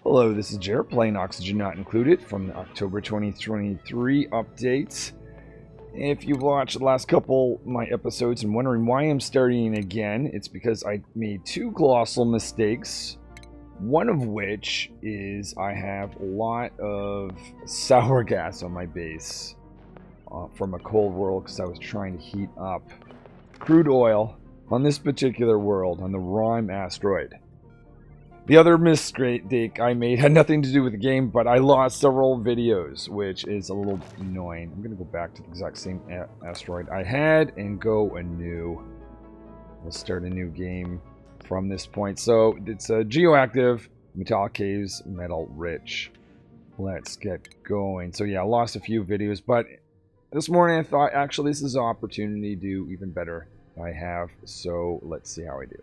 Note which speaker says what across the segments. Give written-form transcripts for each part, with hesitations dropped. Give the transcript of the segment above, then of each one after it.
Speaker 1: Hello, this is Jared playing Oxygen Not Included from the October 2023 updates. If you've watched the last couple of my episodes and wondering why I'm starting again, it's because I made two colossal mistakes. One of which is I have a lot of sour gas on my base from a cold world because I was trying to heat up crude oil on this particular world, on the Rime Astroid. The other mistake I made had nothing to do with the game, but I lost several videos, which is a little annoying. I'm going to go back to the exact same asteroid I had and go anew. We'll start a new game from this point. So it's a geoactive, metallic caves, metal rich. Let's get going. So yeah, I lost a few videos, but this morning I thought actually this is an opportunity to do even better than I have. So let's see how I do.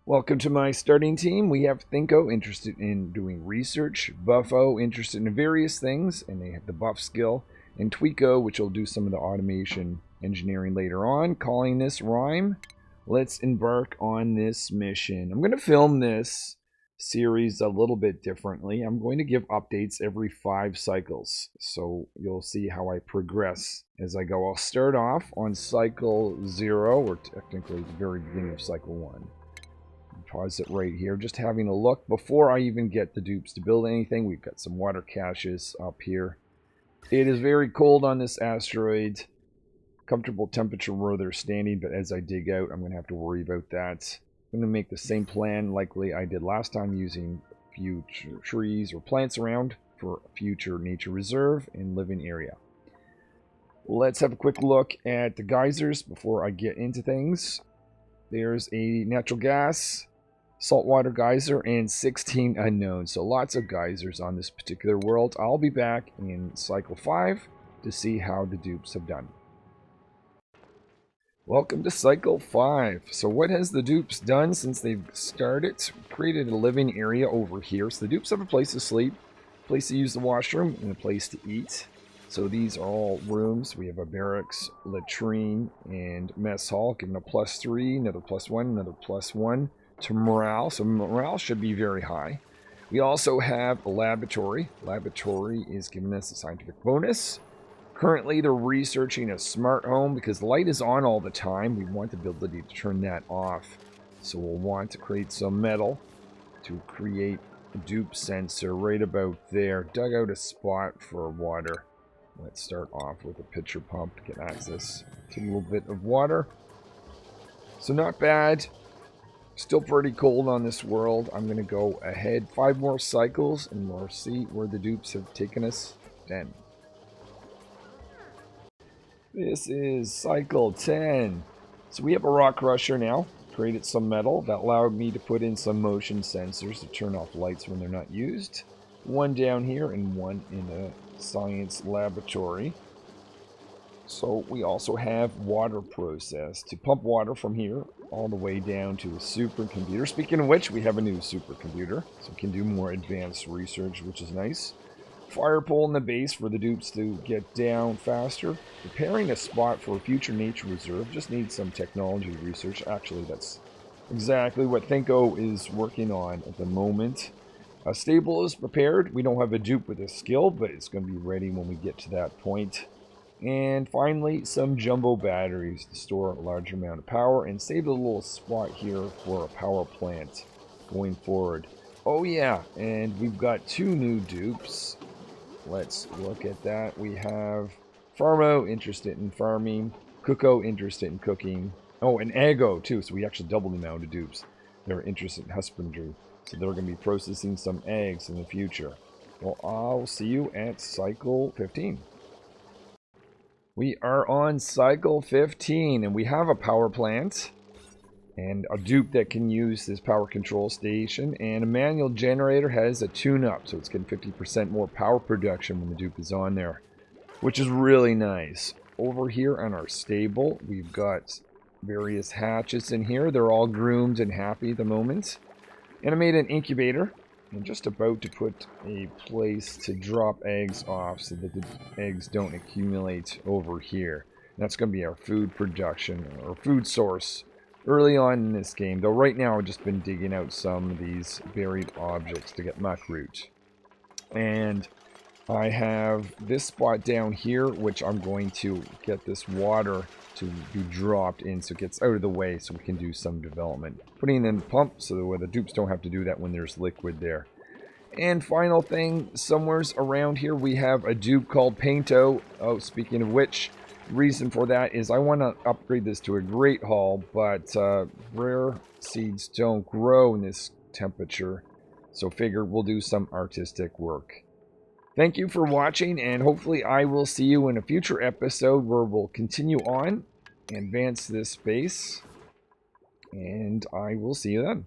Speaker 1: Welcome to my starting team. We have Thinko, interested in doing research, Buffo, interested in various things, and they have the buff skill, and Tweako, which will do some of the automation engineering later on, calling this Rime. Let's embark on this mission. I'm going to film this series a little bit differently. I'm going to give updates every 5 cycles, so you'll see how I progress as I go. I'll start off on cycle 0, or technically the very beginning of cycle 1. Pause it right here, just having a look before I even get the dupes to build anything. We've got some water caches up here. It is very cold on this asteroid. Comfortable temperature where they're standing, but as I dig out, I'm going to have to worry about that. I'm going to make the same plan likely I did last time, using future trees or plants around for a future nature reserve and living area. Let's have a quick look at the geysers before I get into things. There's a natural gas, saltwater geyser, and 16 unknowns. So lots of geysers on this particular world. I'll be back in cycle 5 to see how the dupes have done. Welcome to cycle 5. So what has the dupes done since they've started? Created a living area over here. So the dupes have a place to sleep, a place to use the washroom, and a place to eat. So these are all rooms. We have a barracks, latrine, and mess hall, giving a +3, another +1, another +1 to morale. So morale should be very high. We also have a laboratory. Laboratory is giving us a scientific bonus. Currently, they're researching a smart home because the light is on all the time. We want the ability to turn that off. So we'll want to create some metal to create a dupe sensor right about there. Dug out a spot for water. Let's start off with a pitcher pump to get access to a little bit of water. So not bad. Still pretty cold on this world. I'm going to go ahead 5 more cycles and we'll see where the dupes have taken us then. This is cycle 10. So we have a rock crusher now. Created some metal that allowed me to put in some motion sensors to turn off lights when they're not used. One down here and one in the science laboratory. So we also have water process to pump water from here all the way down to a supercomputer. Speaking of which, we have a new supercomputer, so we can do more advanced research, which is nice. Fire pole in the base for the dupes to get down faster. Preparing a spot for a future nature reserve. Just needs some technology research. Actually, that's exactly what Thinko is working on at the moment. A stable is prepared. We don't have a dupe with this skill, but it's going to be ready when we get to that point. And finally, some jumbo batteries to store a large amount of power and save a little spot here for a power plant going forward. Oh yeah, and we've got 2 new dupes. Let's look at that. We have Farmo, interested in farming. Cooko, interested in cooking. Oh, and Ago too, so we actually doubled the amount of dupes. They're interested in husbandry. So they're going to be processing some eggs in the future. Well, I'll see you at cycle 15. We are on cycle 15, and we have a power plant and a dupe that can use this power control station, and a manual generator has a tune-up, so it's getting 50% more power production when the dupe is on there, which is really nice. Over here on our stable, we've got various hatches in here. They're all groomed and happy at the moment. And I made an incubator. I'm just about to put a place to drop eggs off so that the eggs don't accumulate over here. That's going to be our food production, or food source early on in this game. Though right now I've just been digging out some of these buried objects to get muck root. And I have this spot down here, which I'm going to get this water to be dropped in so it gets out of the way so we can do some development. Putting in the pump so that the dupes don't have to do that when there's liquid there. And final thing, somewheres around here we have a dupe called Painto. Oh, speaking of which, reason for that is I want to upgrade this to a Great Hall, but rare seeds don't grow in this temperature. So figure we'll do some artistic work. Thank you for watching, and hopefully I will see you in a future episode where we'll continue on, advance this base, and I will see you then.